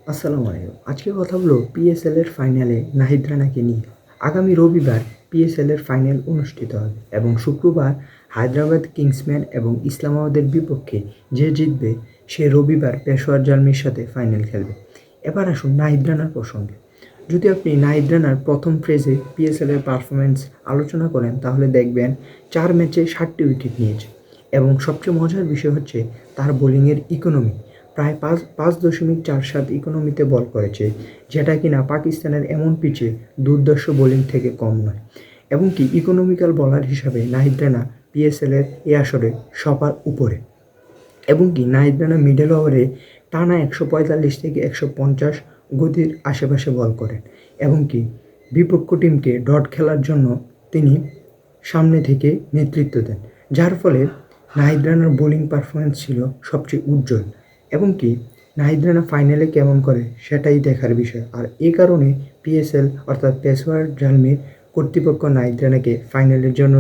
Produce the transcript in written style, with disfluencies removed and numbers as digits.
আসসালামু আলাইকুম। আজকে কথা হলো পিএসএল এর ফাইনালে নাহিদ রানাকে নিয়ে। আগামী রবিবার পিএসএল এর ফাইনাল অনুষ্ঠিত হবে এবং শুক্রবার হায়দ্রাবাদ কিংসম্যান এবং ইসলামাবাদের বিপক্ষে যে জিতবে সে রবিবার পেশোয়ার জালমির সাথে ফাইনাল খেলবে। এবার আসুন নাহিদ রানার প্রসঙ্গে। যদি আপনি নাহিদ রানার প্রথম ফ্রেজে পিএসএল এর পারফরম্যান্স আলোচনা করেন তাহলে দেখবেন 4 ম্যাচে 7টি উইকেট নিয়েছে এবং সবচেয়ে মজার বিষয় হচ্ছে তার বোলিংয়ের ইকোনমি। প্রায় 5.47 ইকোনমিতে বল করেছে, যেটা কিনা পাকিস্তানের এমন পিচে দুর্ধর্ষ বোলিং থেকে কম নয়। এবং কি ইকোনমিক্যাল বোলার হিসাবে নাহিদ রানা পিএসএলের এ আসরে সবার উপরে। এবং কি নাহিদ রানা মিডল ওভারে টানা 145 থেকে 150 গতির আশেপাশে বল করেন এবং কি বিপক্ষ টিমকে ডট খেলার জন্য তিনি সামনে থেকে নেতৃত্ব দেন, যার ফলে নাহিদ রানার বোলিং পারফরমেন্স ছিল সবচেয়ে উজ্জ্বল। এবং কি নাহিদ রানা ফাইনালে কেমন করে সেটাই দেখার বিষয়। আর এই কারণে পিএসএল অর্থাৎ পেশোয়ার জালমির কর্তৃপক্ষ নাহিদ রানাকে ফাইনালের জন্য